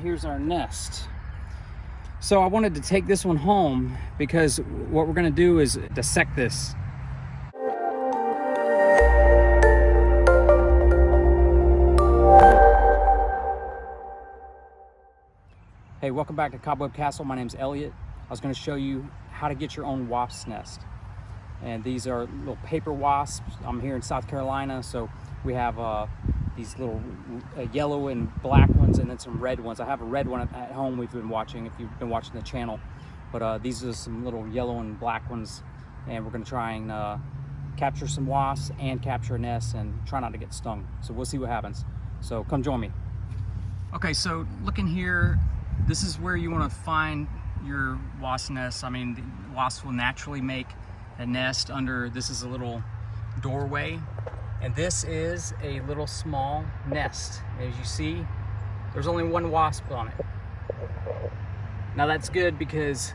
here's our nest. So I wanted to take this one home because what we're gonna do is dissect this. Hey, welcome back to Cobweb Castle. My name's Elliott. I was gonna show you how to get your own wasp's nest. And these are little paper wasps. I'm here in South Carolina, so we have these little yellow and black ones, and then some red ones. I have a red one at home we've been watching, if you've been watching the channel. But these are some little yellow and black ones, and we're gonna try and capture some wasps and capture a nest and try not to get stung. So we'll see what happens. So come join me. Okay, so looking here, this is where you wanna find your wasp nest. I mean, the wasps will naturally make a nest under, this is a little doorway, and this is a little small nest. As you see, there's only one wasp on it. Now that's good because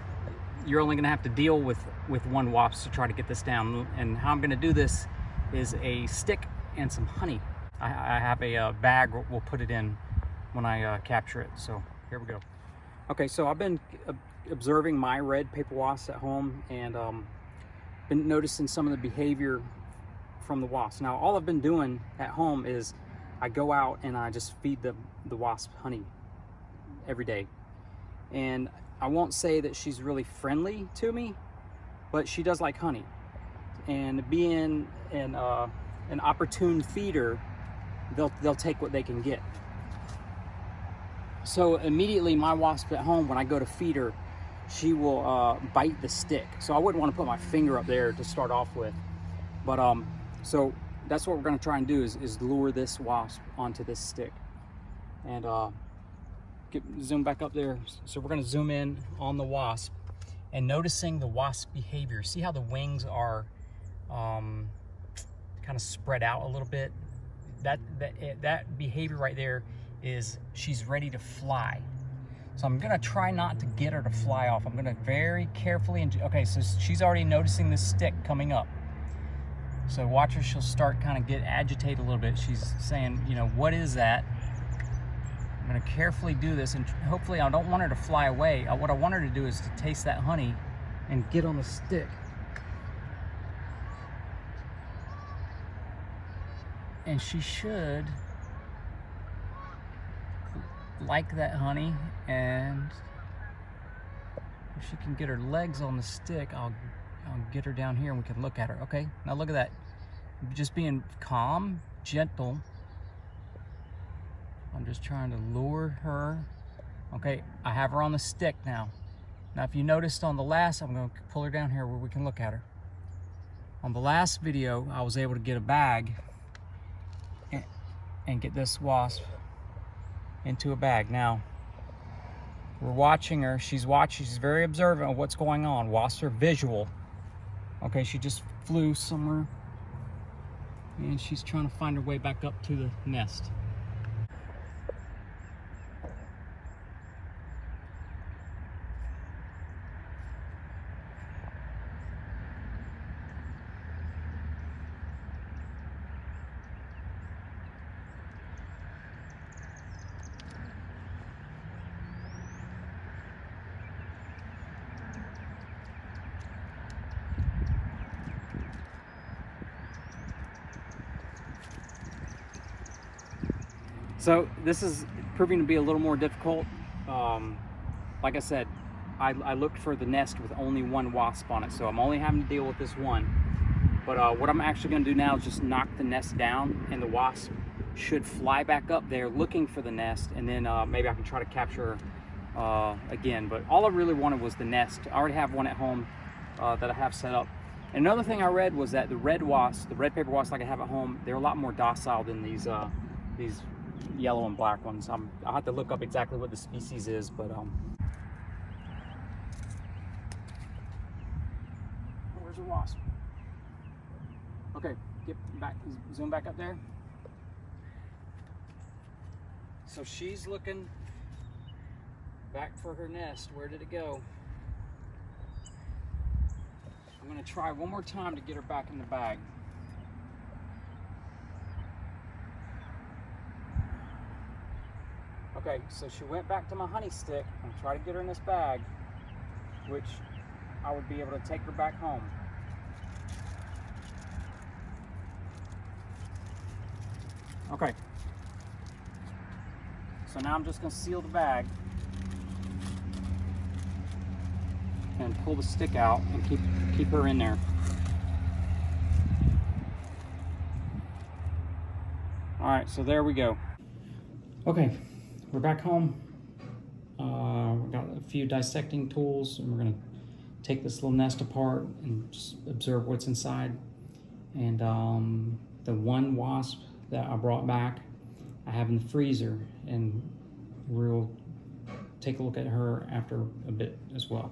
you're only gonna have to deal with one wasp to try to get this down. And how I'm gonna do this is a stick and some honey. I have a bag we'll put it in when I capture it. So here we go. Okay, so I've been observing my red paper wasps at home, and been noticing some of the behavior from the wasps. Now, all I've been doing at home is I go out and I just feed the wasp honey every day. And I won't say that she's really friendly to me, but she does like honey. And being an opportune feeder, they'll take what they can get. So immediately my wasp at home, when I go to feed her, she will bite the stick. So I wouldn't want to put my finger up there to start off with. But so that's what we're going to try and do is lure this wasp onto this stick. And zoom back up there. So we're going to zoom in on the wasp and noticing the wasp behavior. See how the wings are kind of spread out a little bit? That behavior right there is she's ready to fly. So I'm gonna try not to get her to fly off. I'm gonna very carefully, okay, so she's already noticing this stick coming up. So watch her, she'll start kind of get agitated a little bit. She's saying, you know, what is that? I'm gonna carefully do this, and hopefully I don't want her to fly away. What I want her to do is to taste that honey and get on the stick. And she should like that honey, and if she can get her legs on the stick, I'll get her down here and we can look at her. Okay, now look at that. Just being calm, gentle. I'm just trying to lure her. Okay, I have her on the stick now. Now if you noticed on the last, I'm going to pull her down here where we can look at her. On the last video, I was able to get a bag and get this wasp into a bag. Now we're watching her. She's very observant of what's going on. Wasps are visual. Okay, she just flew somewhere and she's trying to find her way back up to the nest. So this is proving to be a little more difficult. Like I said, I looked for the nest with only one wasp on it, so I'm only having to deal with this one. But what I'm actually going to do now is just knock the nest down, and the wasp should fly back up there looking for the nest, and then maybe I can try to capture her again. But all I really wanted was the nest. I already have one at home that I have set up. And another thing I read was that the red wasps, the red paper wasps like I have at home, they're a lot more docile than these yellow and black ones. I'll have to look up exactly what the species is, but where's the wasp? Okay, get back, zoom back up there. So she's looking back for her nest. Where did it go? I'm gonna try one more time to get her back in the bag. Okay, so she went back to my honey stick and tried to get her in this bag, which I would be able to take her back home. Okay, so now I'm just going to seal the bag and pull the stick out and keep her in there. All right, so there we go. Okay, we're back home. We've got a few dissecting tools, and we're going to take this little nest apart and just observe what's inside. And the one wasp that I brought back, I have in the freezer, and we'll take a look at her after a bit as well.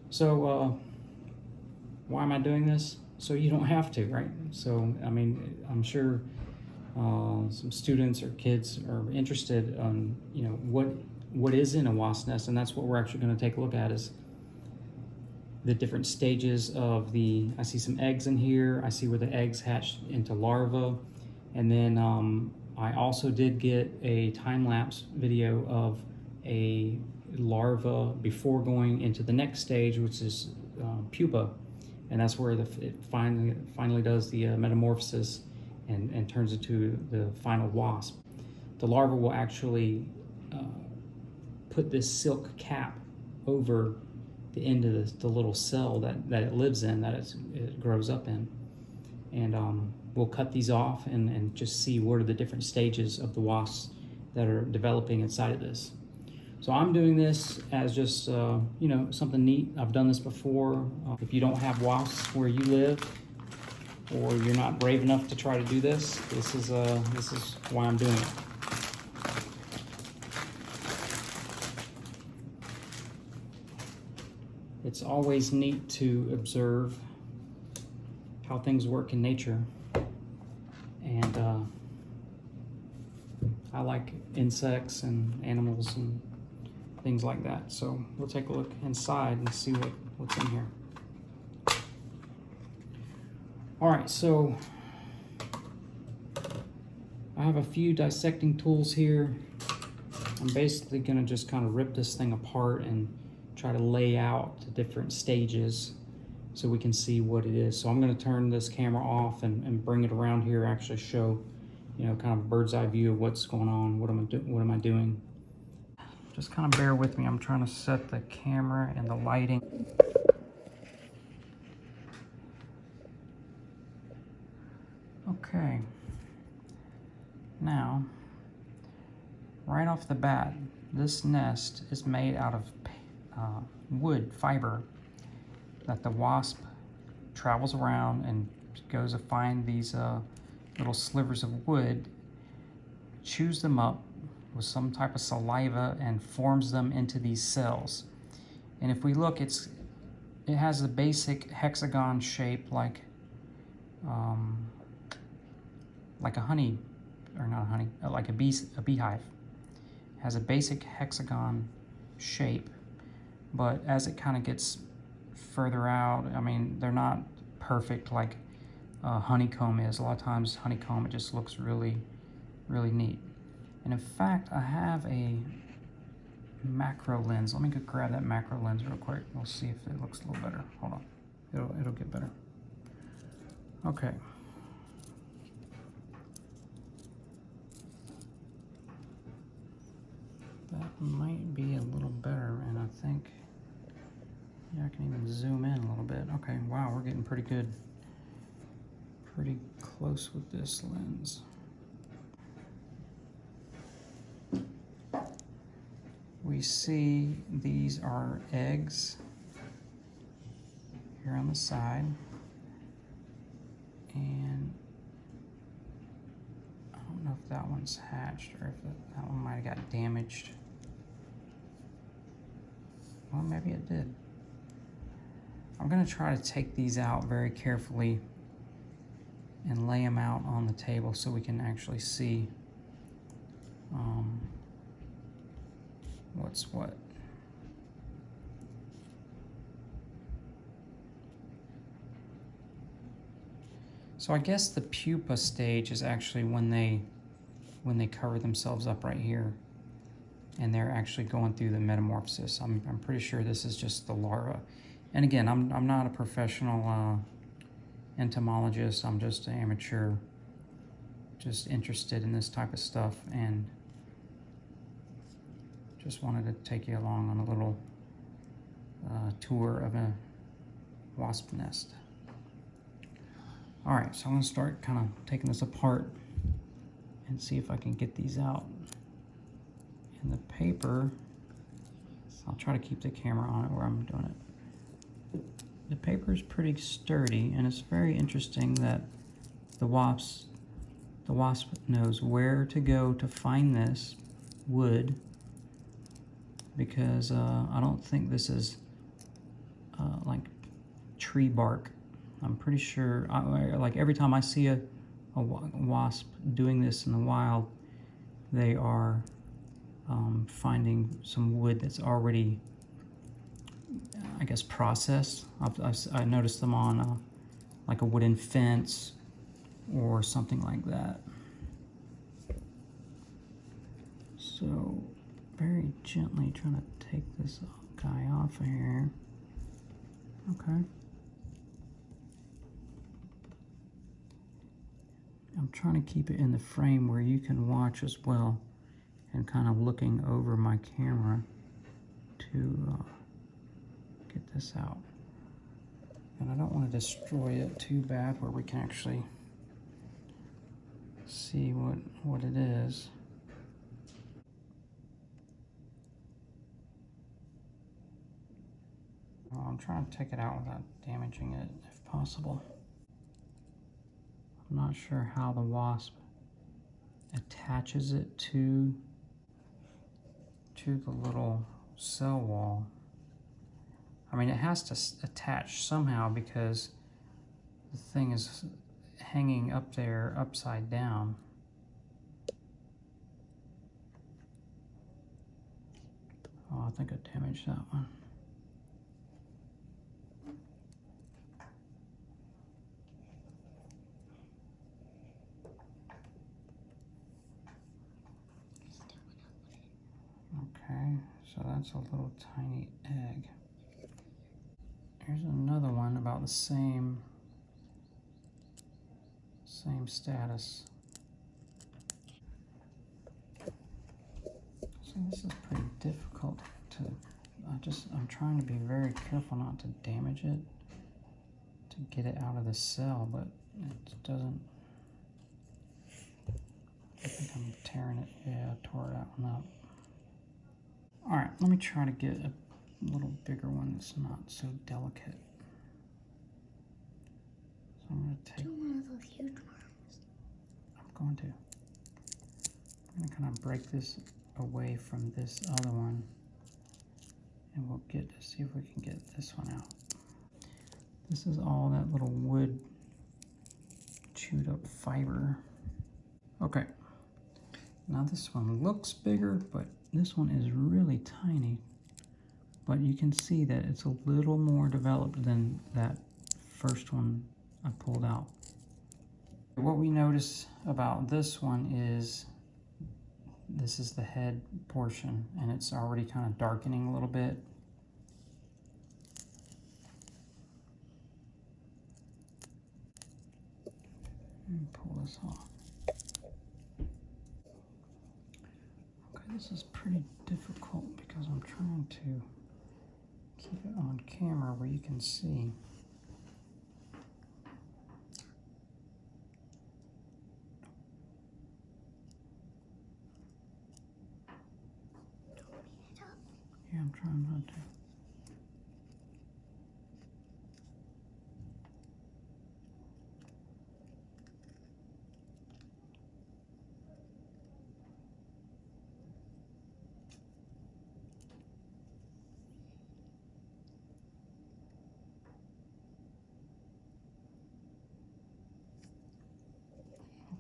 So why am I doing this? So you don't have to, right? So, I mean, I'm sure some students or kids are interested on, you know, what is in a wasp nest, and that's what we're actually going to take a look at, is the different stages of I see some eggs in here. I see where the eggs hatched into larvae, and then I also did get a time-lapse video of a larva before going into the next stage, which is pupa, and that's where it finally does the metamorphosis and turns into the final wasp. The larva will actually put this silk cap over the end of the little cell that it lives in, that it grows up in. And we'll cut these off and just see what are the different stages of the wasps that are developing inside of this. So I'm doing this as just, you know, something neat. I've done this before. If you don't have wasps where you live, or you're not brave enough to try to do this, this is why I'm doing it. It's always neat to observe how things work in nature, and I like insects and animals and things like that. So we'll take a look inside and see what's in here. All right, so I have a few dissecting tools here. I'm basically gonna just kind of rip this thing apart and try to lay out the different stages so we can see what it is. So I'm gonna turn this camera off and bring it around here, actually show, you know, kind of a bird's eye view of what's going on, what am I doing. Just kind of bear with me. I'm trying to set the camera and the lighting. Okay, now, right off the bat, this nest is made out of wood fiber that the wasp travels around and goes to find these little slivers of wood, chews them up with some type of saliva, and forms them into these cells. And if we look, it has a basic hexagon shape like a honey, or not a honey, like a beehive. It has a basic hexagon shape, but as it kind of gets further out, I mean, they're not perfect like honeycomb is. A lot of times honeycomb, it just looks really, really neat. And in fact, I have a macro lens. Let me go grab that macro lens real quick. We'll see if it looks a little better. Hold on, it'll get better. Okay. That might be a little better, and I think, yeah, I can even zoom in a little bit. Okay, wow, we're getting pretty good, pretty close with this lens. We see these are eggs here on the side, and I don't know if that one's hatched or if that one might have got damaged. Well, maybe it did. I'm gonna try to take these out very carefully and lay them out on the table so we can actually see what's what. So I guess the pupa stage is actually when they cover themselves up right here. and they're actually going through the metamorphosis. I'm pretty sure this is just the larva. And again, I'm not a professional entomologist. I'm just an amateur, just interested in this type of stuff, and just wanted to take you along on a little tour of a wasp nest. All right, so I'm gonna start kind of taking this apart and see if I can get these out. And the paper, I'll try to keep the camera on it where I'm doing it. The paper is pretty sturdy, and it's very interesting that the wasp knows where to go to find this wood, because I don't think this is like tree bark. I'm pretty sure, like every time I see a wasp doing this in the wild, they are finding some wood that's already, I guess, processed. I noticed them on like a wooden fence or something like that. So very gently trying to take this guy off of here. Okay. I'm trying to keep it in the frame where you can watch as well, and kind of looking over my camera to get this out. And I don't want to destroy it too bad, where we can actually see what it is. Well, I'm trying to take it out without damaging it if possible. I'm not sure how the wasp attaches it to the little cell wall. I mean, it has to attach somehow, because the thing is hanging up there upside down. Oh, I think I damaged that one. Okay, so that's a little tiny egg. Here's another one about the same status. So this is pretty difficult to, I'm trying to be very careful not to damage it, to get it out of the cell, but it doesn't. I think I'm tearing it. Yeah, I tore that one up. All right, let me try to get a little bigger one that's not so delicate. So I'm going to take one of those huge ones. I'm going to kind of break this away from this other one, and we'll get to see if we can get this one out. This is all that little wood chewed up fiber. Okay, now this one looks bigger, but this one is really tiny. But you can see that it's a little more developed than that first one I pulled out. What we notice about this one is this is the head portion, and it's already kind of darkening a little bit. Let me pull this off. Okay, this is pretty difficult because I'm trying to keep it on camera where you can see. Yeah, I'm trying not to.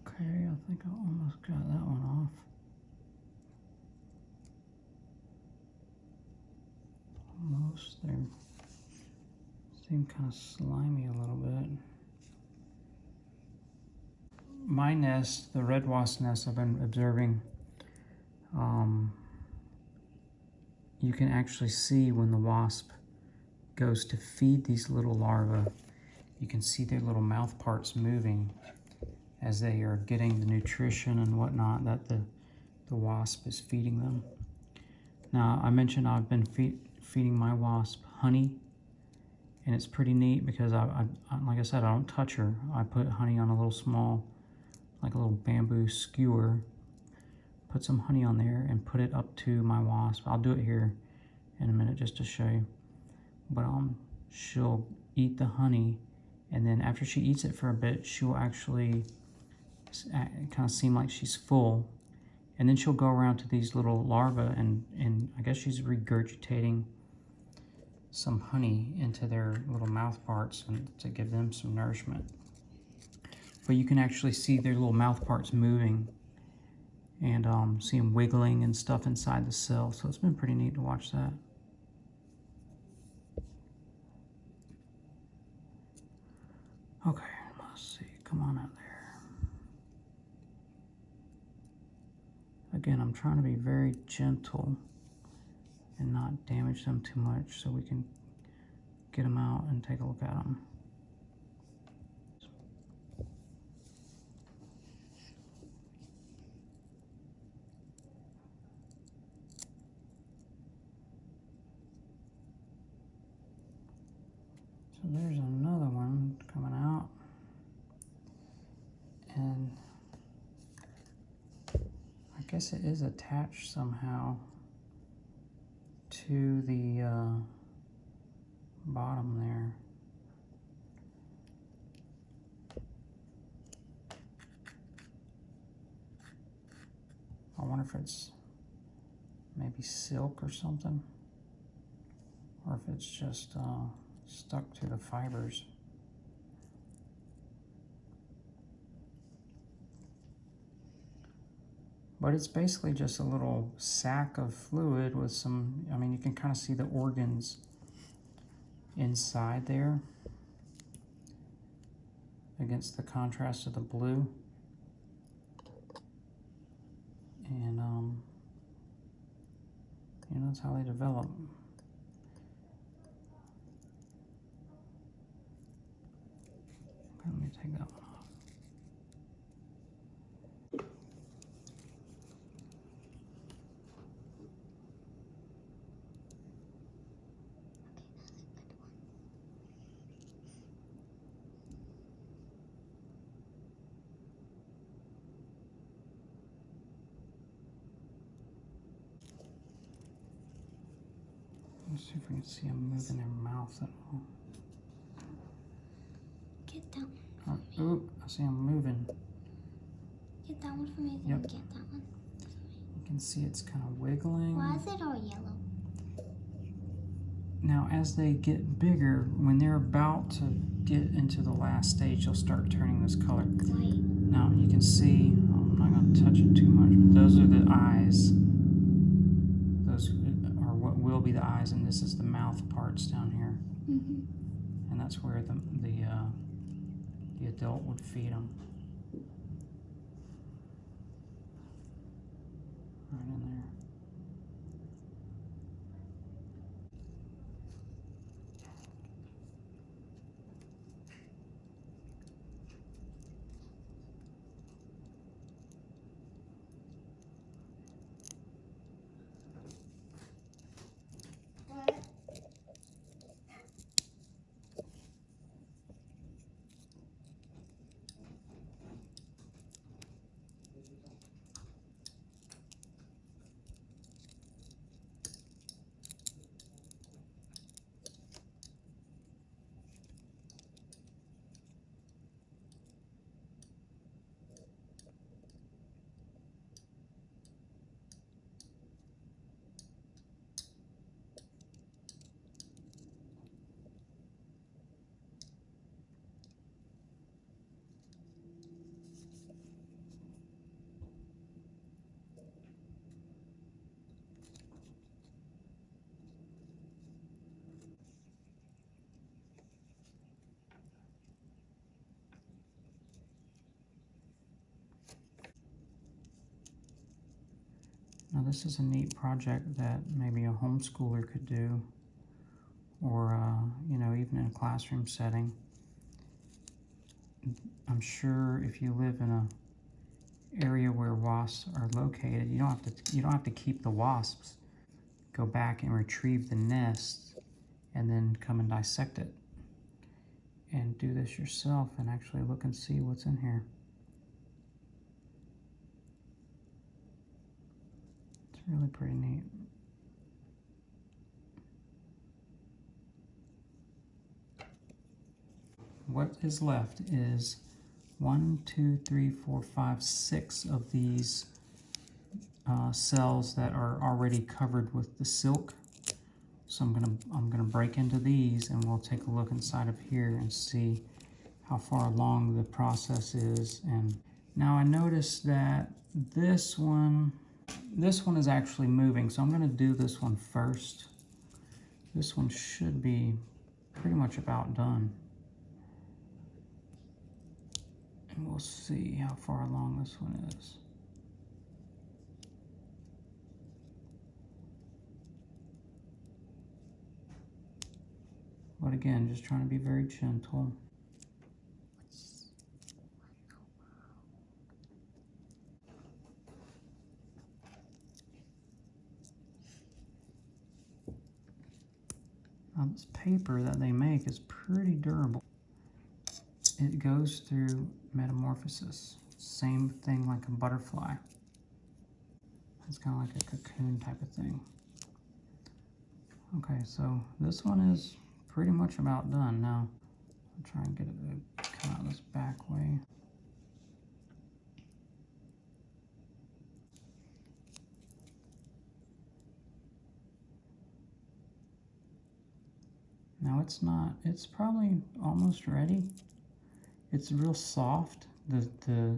Okay, I think I almost got that one off. Almost. They seem kind of slimy a little bit. My nest, the red wasp nest, I've been observing you can actually see when the wasp goes to feed these little larvae, you can see their little mouth parts moving as they are getting the nutrition and whatnot that the wasp is feeding them. Now, I mentioned I've been feeding my wasp honey, and it's pretty neat because I like I said, I don't touch her. I put honey on a little small, like a little bamboo skewer, put some honey on there and put it up to my wasp. I'll do it here in a minute just to show you. But she'll eat the honey, and then after she eats it for a bit, she'll actually kind of seem like she's full, and then she'll go around to these little larvae and I guess she's regurgitating some honey into their little mouth parts and to give them some nourishment. But you can actually see their little mouth parts moving and see them wiggling and stuff inside the cell. So it's been pretty neat to watch that. Okay, let's see. Come on out there. Again, I'm trying to be very gentle and not damage them too much so we can get them out and take a look at them. So there's another one coming out, and I guess it is attached somehow to the bottom there. I wonder if it's maybe silk or something, or if it's just stuck to the fibers. But it's basically just a little sack of fluid with some, I mean, you can kind of see the organs inside there against the contrast of the blue. And, you know, that's how they develop. Okay, let me take that one off. Let's see if we can see them moving their mouth at all. Get that one. Oh, ooh, I see them moving. Get that one for me. Yep. Get that one. You can see it's kind of wiggling. Why is it all yellow? Now, as they get bigger, when they're about to get into the last stage, they'll start turning this color. White. Now, you can see, I'm not going to touch it too much, but those are the eyes. Those are what will be the eyes, and this is the mouth parts down here. Mm-hmm. And that's where the adult would feed them. Right in there. this is a neat project that maybe a homeschooler could do, or you know, even in a classroom setting. I'm sure if you live in a area where wasps are located, you don't have to keep the wasps. Go back and retrieve the nest, and then come and dissect it, and do this yourself, and actually look and see what's in here. It's really pretty neat. What is left is 6 of these cells that are already covered with the silk. So I'm gonna break into these, and we'll take a look inside of here and see how far along the process is. And now I noticed that this one is actually moving, so I'm gonna do this one first. This one should be pretty much about done. And we'll see how far along this one is. But again, just trying to be very gentle. Now this paper that they make is pretty durable. It goes through metamorphosis. Same thing like a butterfly. It's kind of like a cocoon type of thing. Okay, so this one is pretty much about done. Now, I'll try and get it to come out this back way. Now it's probably almost ready. It's real soft. The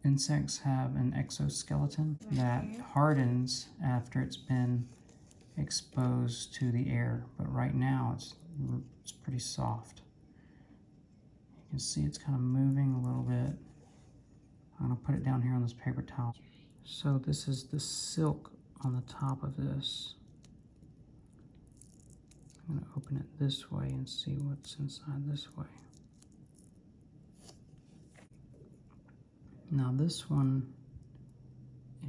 insects have an exoskeleton that hardens after it's been exposed to the air, but right now it's pretty soft. You can see it's kind of moving a little bit. I'm gonna put it down here on this paper towel. So this is the silk on the top of this. I'm gonna open it this way and see what's inside this way. Now this one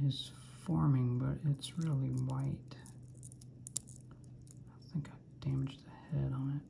is forming, but it's really white. I think I damaged the head on it.